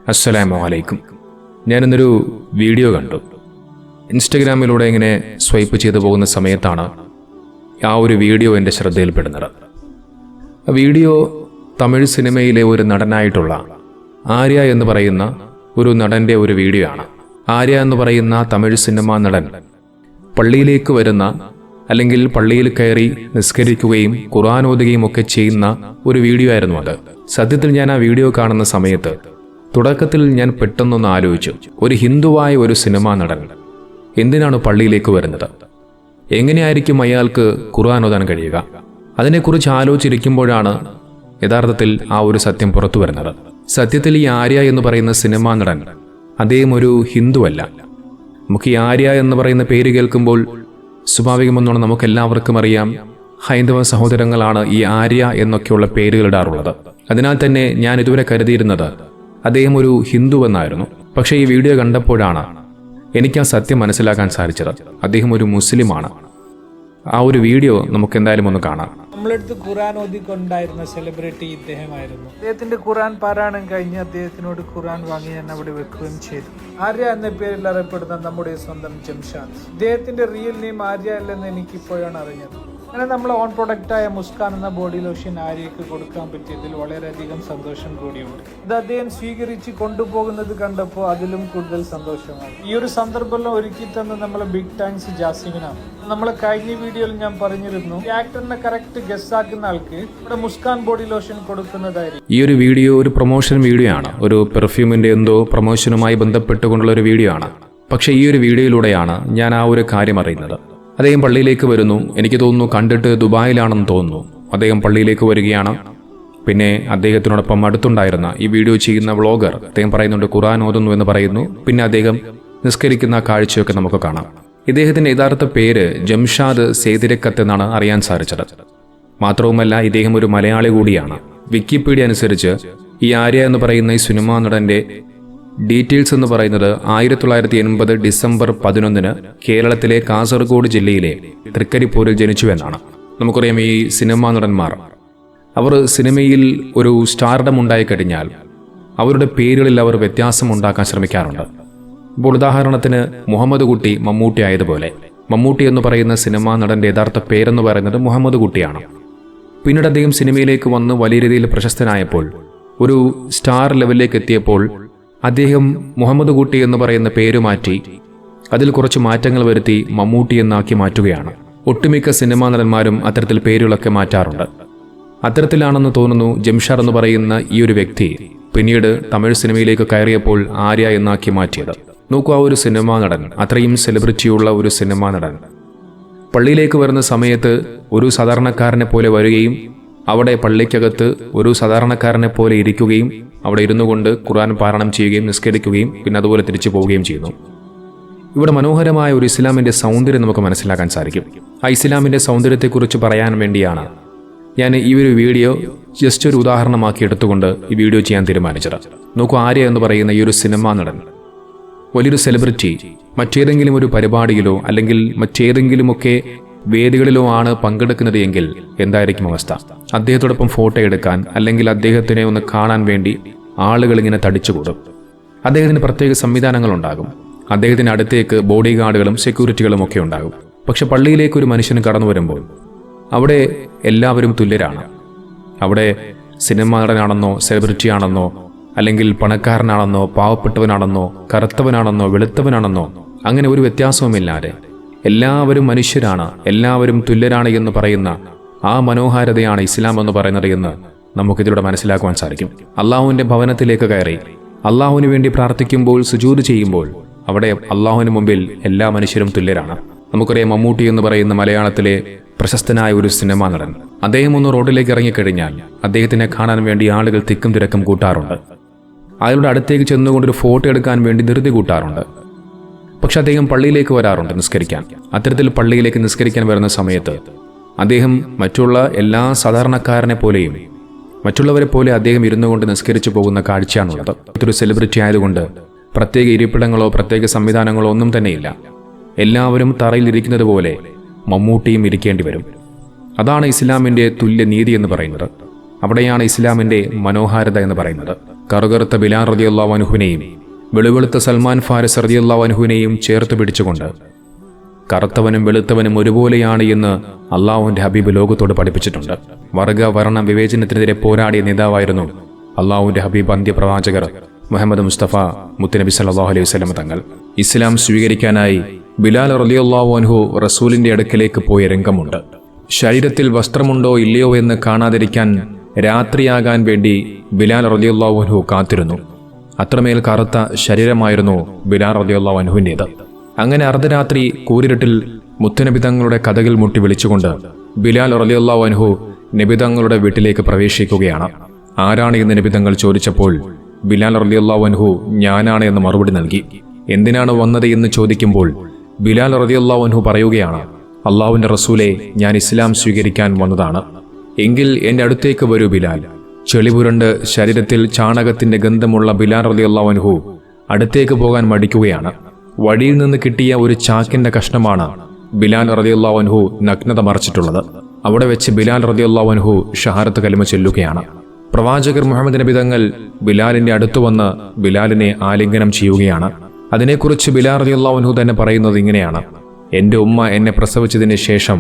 അസ്സലാമു അലൈക്കും. ഞാനിന്നൊരു വീഡിയോ കണ്ടു. ഇൻസ്റ്റഗ്രാമിലൂടെ ഇങ്ങനെ സ്വൈപ്പ് ചെയ്തു പോകുന്ന സമയത്താണ് ആ ഒരു വീഡിയോ എൻ്റെ ശ്രദ്ധയിൽപ്പെടുന്നത്. ആ വീഡിയോ തമിഴ് സിനിമയിലെ ഒരു നടനായിട്ടുള്ള ആര്യ എന്ന് പറയുന്ന ഒരു നടൻ്റെ ഒരു വീഡിയോ ആണ്. ആര്യ എന്ന് പറയുന്ന തമിഴ് സിനിമാ നടൻ പള്ളിയിലേക്ക് വരുന്ന അല്ലെങ്കിൽ പള്ളിയിൽ കയറി നിസ്കരിക്കുകയും ഖുർആൻ ഓതുകയും ഒക്കെ ചെയ്യുന്ന ഒരു വീഡിയോ ആയിരുന്നു അത്. സത്യത്തിൽ ഞാൻ ആ വീഡിയോ കാണുന്ന സമയത്ത് തുടക്കത്തിൽ ഞാൻ പെട്ടെന്നൊന്ന് ആലോചിച്ചു, ഒരു ഹിന്ദുവായ ഒരു സിനിമാ നടൻ എന്തിനാണ് പള്ളിയിലേക്ക് വരുന്നത്? എങ്ങനെയായിരിക്കും അയാൾക്ക് ഖുർആൻ ഓതാൻ കഴിയുക? അതിനെക്കുറിച്ച് ആലോചിച്ചിരിക്കുമ്പോഴാണ് യഥാർത്ഥത്തിൽ ആ ഒരു സത്യം പുറത്തു വരുന്നത്. സത്യത്തിൽ ഈ ആര്യ എന്ന് പറയുന്ന സിനിമാ നടൻ അദ്ദേഹം ഒരു ഹിന്ദുവല്ല. നമുക്ക് ഈ ആര്യ എന്ന് പറയുന്ന പേര് കേൾക്കുമ്പോൾ സ്വാഭാവികമെന്നാണ് നമുക്കെല്ലാവർക്കും അറിയാം, ഹൈന്ദവ സഹോദരങ്ങളാണ് ഈ ആര്യ എന്നൊക്കെയുള്ള പേരുകളിടാറുള്ളത്. അതിനാൽ തന്നെ ഞാൻ ഇതുവരെ കരുതിയിരുന്നത് അദ്ദേഹം ഒരു ഹിന്ദു എന്നായിരുന്നു. പക്ഷേ ഈ വീഡിയോ കണ്ടപ്പോഴാണ് എനിക്ക് ആ സത്യം മനസ്സിലാക്കാൻ സാധിച്ചത്. അദ്ദേഹം ഒരു മുസ്ലിമാണ്. ആ ഒരു വീഡിയോ നമുക്ക് എന്തായാലും ഒന്ന് കാണാം. നമ്മളടുത്ത് ഖുർആൻ ഓതിക്കൊണ്ടായിരുന്ന സെലിബ്രിറ്റി ഇദ്ദേഹമായിരുന്നു. അദ്ദേഹത്തിന്റെ ഖുർആൻ പാരായണം കഴിഞ്ഞ് അദ്ദേഹത്തിനോട് ഖുർആൻ വാങ്ങി ഞാൻ അവിടെ വെക്കുകയും ചെയ്തു. ആര്യ എന്ന പേരിൽ അറിയപ്പെടുന്ന നമ്മുടെ സ്വന്തം ജംഷാദ്. ഇദ്ദേഹത്തിന്റെ റിയൽ നെയിം ആര്യ അല്ലെന്ന് എനിക്കിപ്പോഴാണ് അറിഞ്ഞത്. അങ്ങനെ നമ്മൾ ഓൺ പ്രൊഡക്റ്റായ മുസ്കാൻ എന്ന ബോഡി ലോഷൻ ആര്യയ്ക്ക് കൊടുക്കാൻ പറ്റിയതിൽ വളരെയധികം സന്തോഷം കൂടിയുണ്ട്. ഇത് അദ്ദേഹം സ്വീകരിച്ച് കൊണ്ടുപോകുന്നത് കണ്ടപ്പോൾ അതിലും കൂടുതൽ സന്തോഷമാണ്. ഈ ഒരു സന്ദർഭം ഒരുക്കി തന്ന നമ്മളെ ബിഗ് താങ്ക്സ് ജാസിമിനാണ്. നമ്മളെ കഴിഞ്ഞ വീഡിയോയിൽ ഞാൻ പറഞ്ഞിരുന്നു, ഈ ആക്ടറിനെ കറക്റ്റ് ഗസ് ആക്കുന്ന ആൾക്ക് ഇവിടെ മുസ്കാൻ ബോഡി ലോഷൻ കൊടുക്കുന്നതായിരിക്കും. ഈ ഒരു വീഡിയോ ഒരു പ്രൊമോഷൻ വീഡിയോ ആണ്. ഒരു പെർഫ്യൂമിന്റെ എന്തോ പ്രൊമോഷനുമായി ബന്ധപ്പെട്ടുകൊണ്ടുള്ള ഒരു വീഡിയോ ആണ്. പക്ഷേ ഈ ഒരു വീഡിയോയിലൂടെയാണ് ഞാൻ ആ ഒരു കാര്യം അറിയുന്നത്. അദ്ദേഹം പള്ളിയിലേക്ക് വരുന്നു. എനിക്ക് തോന്നുന്നു കണ്ടിട്ട് ദുബായിലാണെന്ന് തോന്നുന്നു. അദ്ദേഹം പള്ളിയിലേക്ക് വരികയാണ്. പിന്നെ അദ്ദേഹത്തിനോടൊപ്പം അടുത്തുണ്ടായിരുന്ന ഈ വീഡിയോ ചെയ്യുന്ന വ്ളോഗർ അദ്ദേഹം പറയുന്നുണ്ട് ഖുർആൻ ഓതുന്നു എന്ന് പറയുന്നു. പിന്നെ അദ്ദേഹം നിസ്കരിക്കുന്ന കാഴ്ചയൊക്കെ നമുക്ക് കാണാം. ഇദ്ദേഹത്തിന്റെ യഥാർത്ഥ പേര് ജംഷാദ് സേതിരക്കത്ത് എന്നാണ് അറിയാൻ സാധിച്ചത്. മാത്രവുമല്ല ഇദ്ദേഹം ഒരു മലയാളി കൂടിയാണ്. വിക്കിപീഡിയ അനുസരിച്ച് ഈ ആര്യ എന്ന് പറയുന്ന ഈ സിനിമാ നടന്റെ ഡീറ്റെയിൽസ് എന്ന് പറയുന്നത് 1980 ഡിസംബർ 11 കേരളത്തിലെ കാസർഗോഡ് ജില്ലയിലെ തൃക്കരിപ്പൂരിൽ ജനിച്ചുവെന്നാണ്. നമുക്കറിയാം ഈ സിനിമാ നടന്മാർ അവർ സിനിമയിൽ ഒരു സ്റ്റാർഡം ഉണ്ടായിക്കഴിഞ്ഞാൽ അവരുടെ പേരുകളിൽ അവർ വ്യത്യാസം ഉണ്ടാക്കാൻ ശ്രമിക്കാറുണ്ട്. ഇപ്പോൾ ഉദാഹരണത്തിന് മുഹമ്മദ് കുട്ടി മമ്മൂട്ടി ആയതുപോലെ മമ്മൂട്ടി എന്ന് പറയുന്ന സിനിമാ നടന്റെ യഥാർത്ഥ പേരെന്ന് പറയുന്നത് മുഹമ്മദ് കുട്ടിയാണ്. പിന്നീട് അദ്ദേഹം സിനിമയിലേക്ക് വന്ന് വലിയ രീതിയിൽ പ്രശസ്തനായപ്പോൾ ഒരു സ്റ്റാർ ലെവലിലേക്ക് എത്തിയപ്പോൾ അദ്ദേഹം മുഹമ്മദ് കുട്ടി എന്ന് പറയുന്ന പേര് മാറ്റി അതിൽ കുറച്ച് മാറ്റങ്ങൾ വരുത്തി മമ്മൂട്ടി എന്നാക്കി മാറ്റുകയാണ്. ഒട്ടുമിക്ക സിനിമാ നടന്മാരും അത്തരത്തിൽ പേരുകളൊക്കെ മാറ്റാറുണ്ട്. അത്തരത്തിലാണെന്ന് തോന്നുന്നു ജംഷാദ് എന്ന് പറയുന്ന ഈ ഒരു വ്യക്തി പിന്നീട് തമിഴ് സിനിമയിലേക്ക് കയറിയപ്പോൾ ആര്യ എന്നാക്കി മാറ്റിയത്. നോക്കൂ, ആ ഒരു സിനിമാ നടൻ, അത്രയും സെലിബ്രിറ്റിയുള്ള ഒരു സിനിമാ നടൻ പള്ളിയിലേക്ക് വരുന്ന സമയത്ത് ഒരു സാധാരണക്കാരനെ പോലെ വരികയും അവിടെ പള്ളിക്കകത്ത് ഒരു സാധാരണക്കാരനെ പോലെ ഇരിക്കുകയും അവിടെ ഇരുന്നു കൊണ്ട് ഖുർആൻ പാരായണം ചെയ്യുകയും നിസ്കരിക്കുകയും പിന്നെ അതുപോലെ തിരിച്ചു പോവുകയും ചെയ്യുന്നു. ഇവിടെ മനോഹരമായ ഒരു ഇസ്ലാമിൻ്റെ സൗന്ദര്യം നമുക്ക് മനസ്സിലാക്കാൻ സാധിക്കും. ആ ഇസ്ലാമിൻ്റെ സൗന്ദര്യത്തെക്കുറിച്ച് പറയാൻ വേണ്ടിയാണ് ഞാൻ ഈ ഒരു വീഡിയോ ജസ്റ്റ് ഒരു ഉദാഹരണമാക്കി എടുത്തുകൊണ്ട് ഈ വീഡിയോ ചെയ്യാൻ തീരുമാനിച്ചത്. നോക്കൂ, ആര്യ എന്ന് പറയുന്ന ഈ ഒരു സിനിമാ നടൻ വലിയൊരു സെലിബ്രിറ്റി മറ്റേതെങ്കിലും ഒരു പരിപാടിയിലോ അല്ലെങ്കിൽ മറ്റേതെങ്കിലുമൊക്കെ വേദികളിലോ ആണ് പങ്കെടുക്കുന്നത് എങ്കിൽ എന്തായിരിക്കും അവസ്ഥ? അദ്ദേഹത്തോടൊപ്പം ഫോട്ടോ എടുക്കാൻ അല്ലെങ്കിൽ അദ്ദേഹത്തിനെ ഒന്ന് കാണാൻ വേണ്ടി ആളുകൾ ഇങ്ങനെ തടിച്ചുകൂടും. അദ്ദേഹത്തിന് പ്രത്യേക സംവിധാനങ്ങളുണ്ടാകും. അദ്ദേഹത്തിന് അടുത്തേക്ക് ബോഡി ഗാർഡുകളും സെക്യൂരിറ്റികളും ഒക്കെ ഉണ്ടാകും. പക്ഷെ പള്ളിയിലേക്ക് ഒരു മനുഷ്യന് കടന്നു വരുമ്പോൾ അവിടെ എല്ലാവരും തുല്യരാണ്. അവിടെ സിനിമാ നടനാണെന്നോ സെലിബ്രിറ്റി ആണെന്നോ അല്ലെങ്കിൽ പണക്കാരനാണെന്നോ പാവപ്പെട്ടവനാണെന്നോ കറുത്തവനാണെന്നോ വെളുത്തവനാണെന്നോ അങ്ങനെ ഒരു വ്യത്യാസവുമില്ലാതെ എല്ലാവരും മനുഷ്യരാണ്, എല്ലാവരും തുല്യരാണ് എന്ന് പറയുന്ന ആ മനോഹാരിതയാണ് ഇസ്ലാം എന്ന് പറയുന്നത് എന്ന് നമുക്കിതിലൂടെ മനസ്സിലാക്കുവാൻ സാധിക്കും. അള്ളാഹുവിൻ്റെ ഭവനത്തിലേക്ക് കയറി അള്ളാഹുവിന് വേണ്ടി പ്രാർത്ഥിക്കുമ്പോൾ സുജൂദ് ചെയ്യുമ്പോൾ അവിടെ അള്ളാഹുവിന് മുമ്പിൽ എല്ലാ മനുഷ്യരും തുല്യരാണ്. നമുക്കറിയാം മമ്മൂട്ടി എന്ന് പറയുന്ന മലയാളത്തിലെ പ്രശസ്തനായ ഒരു സിനിമാ നടൻ. അദ്ദേഹം ഒന്ന് റോഡിലേക്ക് ഇറങ്ങിക്കഴിഞ്ഞാൽ അദ്ദേഹത്തിനെ കാണാൻ വേണ്ടി ആളുകൾ തിക്കും തിരക്കും കൂട്ടാറുണ്ട്. അയാളുടെ അടുത്തേക്ക് ചെന്നുകൊണ്ടൊരു ഫോട്ടോ എടുക്കാൻ വേണ്ടി ധൃതി കൂട്ടാറുണ്ട്. പക്ഷെ അദ്ദേഹം പള്ളിയിലേക്ക് വരാറുണ്ട് നിസ്കരിക്കാൻ. അത്തരത്തിൽ പള്ളിയിലേക്ക് നിസ്കരിക്കാൻ വരുന്ന സമയത്ത് അദ്ദേഹം മറ്റുള്ള എല്ലാ സാധാരണക്കാരനെ പോലെയും മറ്റുള്ളവരെ പോലെ അദ്ദേഹം ഇരുന്നു കൊണ്ട് നിസ്കരിച്ചു പോകുന്ന കാഴ്ചയാണുള്ളത്. ഇതൊരു സെലിബ്രിറ്റി ആയതുകൊണ്ട് പ്രത്യേക ഇരിപ്പിടങ്ങളോ പ്രത്യേക സംവിധാനങ്ങളോ ഒന്നും തന്നെയില്ല. എല്ലാവരും തറയിൽ ഇരിക്കുന്നത് പോലെ മമ്മൂട്ടിയും ഇരിക്കേണ്ടി വരും. അതാണ് ഇസ്ലാമിൻ്റെ തുല്യനീതി എന്ന് പറയുന്നത്. അവിടെയാണ് ഇസ്ലാമിൻ്റെ മനോഹാരിത എന്ന് പറയുന്നത്. കറുകറുത്ത ബിലാൽ റളിയല്ലാഹു അൻഹുവിനെയും വെളുവെളുത്ത സൽമാൻ ഫാരിസ് റളിയല്ലാഹു അൻഹുവിനെയും ചേർത്ത് പിടിച്ചുകൊണ്ട് കറുത്തവനും വെളുത്തവനും ഒരുപോലെയാണ് എന്ന് അള്ളാഹുവിൻ്റെ ഹബീബ് ലോകത്തോട് പഠിപ്പിച്ചിട്ടുണ്ട്. വർഗ വർണ്ണ വിവേചനത്തിനെതിരെ പോരാടിയ നേതാവായിരുന്നു അള്ളാഹുവിൻ്റെ ഹബീബ് അന്ത്യപ്രവാചകർ മുഹമ്മദ് മുസ്തഫ മുത്തുനബി സല്ലല്ലാഹു അലൈഹി വസല്ലം തങ്ങൾ. ഇസ്ലാം സ്വീകരിക്കാനായി ബിലാൽ റളിയല്ലാഹു അൻഹു റസൂലിന്റെ അടുക്കലേക്ക് പോയ രംഗമുണ്ട്. ശരീരത്തിൽ വസ്ത്രമുണ്ടോ ഇല്ലയോ എന്ന് കാണാതിരിക്കാൻ രാത്രിയാകാൻ വേണ്ടി ബിലാൽ റളിയല്ലാഹു അൻഹു കാത്തിരുന്നു. അത്രമേൽ കറുത്ത ശരീരമായിരുന്നു ബിലാൽ റളിയല്ലാഹു അൻഹുവിൻ്റേത്. അങ്ങനെ അർദ്ധരാത്രി കൂരിരുട്ടിൽ മുത്തുനബി തങ്ങളുടെ കഥകൾ മുട്ടി വിളിച്ചുകൊണ്ട് ബിലാൽ റളിയല്ലാഹു അൻഹു നബി തങ്ങളുടെ വീട്ടിലേക്ക് പ്രവേശിക്കുകയാണ്. ആരാണ് എന്ന് നബി തങ്ങൾ ചോദിച്ചപ്പോൾ ബിലാൽ റളിയല്ലാഹു അൻഹു ഞാനാണ് എന്ന് മറുപടി നൽകി. എന്തിനാണ് വന്നത് എന്ന് ചോദിക്കുമ്പോൾ ബിലാൽ റളിയല്ലാഹു അൻഹു പറയുകയാണ്, അള്ളാഹുവിൻ്റെ റസൂലെ, ഞാൻ ഇസ്ലാം സ്വീകരിക്കാൻ വന്നതാണ്. എങ്കിൽ എൻ്റെ അടുത്തേക്ക് വരൂ ബിലാൽ. ചെളിപുരണ്ട് ശരീരത്തിൽ ചാണകത്തിന്റെ ഗന്ധമുള്ള ബിലാൽ റളിയല്ലാഹു അൻഹു അടുത്തേക്ക് പോകാൻ മടിക്കുകയാണ്. വഴിയിൽ നിന്ന് കിട്ടിയ ഒരു ചാക്കിന്റെ കഷ്ണമാണ് ബിലാൽ റളിയല്ലാഹു അൻഹു നഗ്നത മറച്ചിട്ടുള്ളത്. അവിടെ വെച്ച് ബിലാൽ റളിയല്ലാഹു അൻഹു ഷഹാദത്ത് കലിമ ചൊല്ലുകയാണ്. പ്രവാചകർ മുഹമ്മദ് നബി തങ്ങൾ ബിലാലിന്റെ അടുത്തു വന്ന് ബിലാലിനെ ആലിംഗനം ചെയ്യുകയാണ്. അതിനെക്കുറിച്ച് ബിലാൽ റളിയല്ലാഹു അൻഹു തന്നെ പറയുന്നത് ഇങ്ങനെയാണ്: എൻ്റെ ഉമ്മ എന്നെ പ്രസവിച്ചതിന് ശേഷം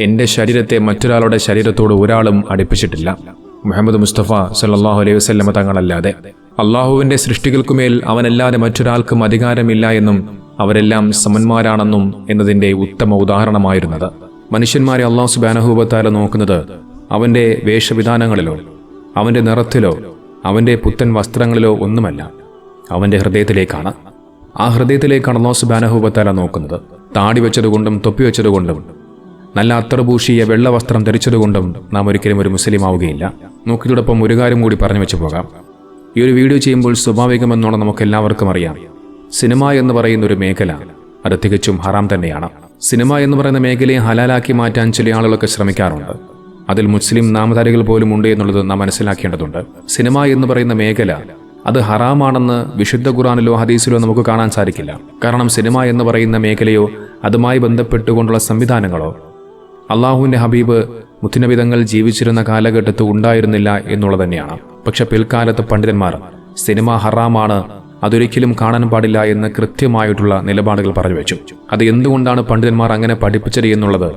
എൻ്റെ ശരീരത്തെ മറ്റൊരാളുടെ ശരീരത്തോട് ഒരാളും അടുപ്പിച്ചിട്ടില്ല, മുഹമ്മദ് മുസ്തഫ സല്ലല്ലാഹു അലൈഹി വസല്ലം തങ്ങളല്ലാതെ. അള്ളാഹുവിൻ്റെ സൃഷ്ടികൾക്കുമേൽ അവനല്ലാതെ മറ്റൊരാൾക്കും അധികാരമില്ല എന്നും അവരെല്ലാം സമന്മാരാണെന്നും എന്നതിൻ്റെ ഉത്തമ ഉദാഹരണമായിരുന്നത്. മനുഷ്യന്മാരെ അള്ളാഹു സുബ്ഹാനഹു വ തആല നോക്കുന്നത് അവൻ്റെ വേഷവിധാനങ്ങളിലോ അവൻ്റെ നിറത്തിലോ അവൻ്റെ പുത്തൻ വസ്ത്രങ്ങളിലോ ഒന്നുമല്ല, അവൻ്റെ ഹൃദയത്തിലേക്കാണ്. ആ ഹൃദയത്തിലേക്കാണ് അല്ലാഹു സുബ്ഹാനഹു വ തആല നോക്കുന്നത്. താടി വെച്ചതുകൊണ്ടും തൊപ്പി വെച്ചതുകൊണ്ടും നല്ല അത്തർഭൂഷിയ വെള്ള വസ്ത്രം ധരിച്ചതുകൊണ്ടും നാം ഒരിക്കലും ഒരു മുസ്ലിം ആവുകയില്ല. നോക്കിയതോടൊപ്പം ഒരു കാര്യം കൂടി പറഞ്ഞു വെച്ച് പോകാം. ഈ ഒരു വീഡിയോ ചെയ്യുമ്പോൾ സ്വാഭാവികമെന്നോണം നമുക്കെല്ലാവർക്കും അറിയാം, സിനിമ എന്ന് പറയുന്ന ഒരു മേഖല അത് തികച്ചും ഹറാം തന്നെയാണ്. സിനിമ എന്ന് പറയുന്ന മേഖലയെ ഹലാലാക്കി മാറ്റാൻ ചില ആളുകളൊക്കെ ശ്രമിക്കാറുണ്ട്. അതിൽ മുസ്ലിം നാമധാരികൾ പോലും ഉണ്ട് എന്നുള്ളത് നാം മനസ്സിലാക്കേണ്ടതുണ്ട്. സിനിമ എന്ന് പറയുന്ന മേഖല അത് ഹറാമാണെന്ന് വിശുദ്ധ ഖുർആനിലോ ഹദീസിലോ നമുക്ക് കാണാൻ സാധിക്കില്ല. കാരണം സിനിമ എന്ന് പറയുന്ന മേഖലയോ അതുമായി ബന്ധപ്പെട്ടുകൊണ്ടുള്ള സംവിധാനങ്ങളോ അള്ളാഹുവിൻ്റെ ഹബീബ് മുത്തുനബി തങ്ങൾ ജീവിച്ചിരുന്ന കാലഘട്ടത്ത് ഉണ്ടായിരുന്നില്ല എന്നുള്ളത് തന്നെയാണ്. പക്ഷെ പിൽക്കാലത്ത് പണ്ഡിതന്മാർ സിനിമ ഹറാമാണ്, അതൊരിക്കലും കാണാൻ പാടില്ല എന്ന് കൃത്യമായിട്ടുള്ള നിലപാടുകൾ പറഞ്ഞു വെച്ചു. അത് എന്തുകൊണ്ടാണ് പണ്ഡിതന്മാർ അങ്ങനെ പഠിപ്പിച്ചത് എന്നുള്ളത്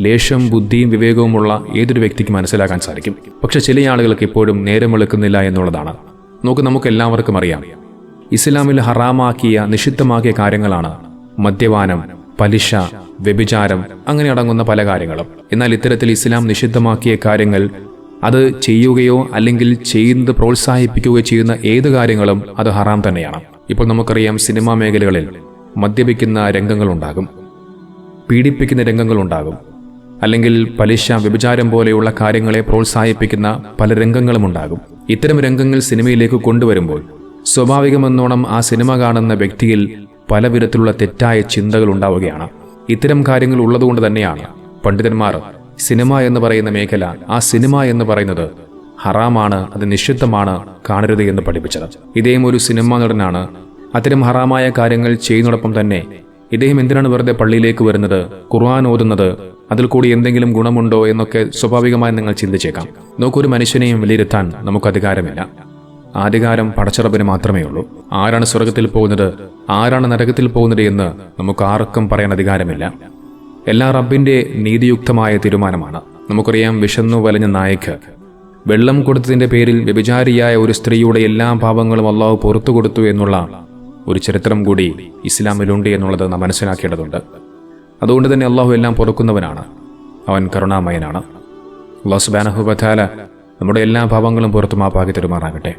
ലേശം ബുദ്ധിയും വിവേകവുമുള്ള ഏതൊരു വ്യക്തിക്ക് മനസ്സിലാക്കാൻ സാധിക്കും. പക്ഷെ ചില ആളുകൾക്ക് ഇപ്പോഴും നേരം വെളുക്കുന്നില്ല എന്നുള്ളതാണ്. നമുക്കെല്ലാവർക്കും അറിയാം, ഇസ്ലാമിൽ ഹറാമാക്കിയ നിഷിദ്ധമാക്കിയ കാര്യങ്ങളാണ് മദ്യപാനം, പലിശ, വ്യഭിചാരം, അങ്ങനെ അടങ്ങുന്ന പല കാര്യങ്ങളും. എന്നാൽ ഇത്തരത്തിൽ ഇസ്ലാം നിഷിദ്ധമാക്കിയ കാര്യങ്ങൾ അത് ചെയ്യുകയോ അല്ലെങ്കിൽ ചെയ്യുന്നത് പ്രോത്സാഹിപ്പിക്കുകയോ ചെയ്യുന്ന ഏത് കാര്യങ്ങളും അത് ഹറാം തന്നെയാണ്. ഇപ്പോൾ നമുക്കറിയാം, സിനിമാ മേഖലകളിൽ മദ്യപിക്കുന്ന രംഗങ്ങളുണ്ടാകും, പീഡിപ്പിക്കുന്ന രംഗങ്ങളുണ്ടാകും, അല്ലെങ്കിൽ പലിശ, വ്യഭിചാരം പോലെയുള്ള കാര്യങ്ങളെ പ്രോത്സാഹിപ്പിക്കുന്ന പല രംഗങ്ങളും ഉണ്ടാകും. ഇത്തരം രംഗങ്ങൾ സിനിമയിലേക്ക് കൊണ്ടുവരുമ്പോൾ സ്വാഭാവികമെന്നോണം ആ സിനിമ കാണുന്ന വ്യക്തിയിൽ പല വിധത്തിലുള്ള തെറ്റായ ചിന്തകൾ ഉണ്ടാവുകയാണ്. ഇത്തരം കാര്യങ്ങൾ ഉള്ളതുകൊണ്ട് തന്നെയാണ് പണ്ഡിതന്മാർ സിനിമ എന്ന് പറയുന്ന മേഖല, ആ സിനിമ എന്ന് പറയുന്നത് ഹറാമാണ്, അത് നിഷിദ്ധമാണ്, കാണരുത് എന്ന് പഠിപ്പിച്ചത്. ഇദ്ദേഹം ഒരു സിനിമാ നടനാണ്. അത്തരം ഹറാമായ കാര്യങ്ങൾ ചെയ്യുന്നതോടൊപ്പം തന്നെ ഇദ്ദേഹം എന്തിനാണ് വെറുതെ പള്ളിയിലേക്ക് വരുന്നത്, ഖുർആൻ ഓതുന്നത്, അതിൽ കൂടി എന്തെങ്കിലും ഗുണമുണ്ടോ എന്നൊക്കെ സ്വാഭാവികമായി നിങ്ങൾ ചിന്തിച്ചേക്കാം. നോക്കൊരു മനുഷ്യനെയും വിലയിരുത്താൻ നമുക്ക് അധികാരമില്ല. അധികാരം പടച്ചറബിന് മാത്രമേ ഉള്ളൂ. ആരാണ് സ്വർഗത്തിൽ പോകുന്നത്, ആരാണ് നരകത്തിൽ പോകുന്നത് എന്ന് നമുക്ക് ആർക്കും പറയാൻ അധികാരമില്ല. എല്ലാം റബ്ബിന്റെ നീതിയുക്തമായ തീരുമാനമാണ്. നമുക്കറിയാം, വിശന്നു വലഞ്ഞ നായക്ക് വെള്ളം കൊടുത്തതിന്റെ പേരിൽ വ്യഭിചാരിയായ ഒരു സ്ത്രീയുടെ എല്ലാ പാപങ്ങളും അള്ളാഹു പുറത്തു കൊടുത്തു എന്നുള്ള ഒരു ചരിത്രം കൂടി ഇസ്ലാമിലുണ്ട് എന്നുള്ളത് നാം മനസ്സിലാക്കേണ്ടതുണ്ട്. അതുകൊണ്ട് തന്നെ അള്ളാഹു എല്ലാം പൊറുക്കുന്നവനാണ്, അവൻ കരുണാമയനാണ്. അല്ലാഹു സുബ്ഹാനഹു വ തആല നമ്മുടെ എല്ലാ പാപങ്ങളും പുറത്തു മാപ്പാക്കി തരുമാറാകട്ടെ.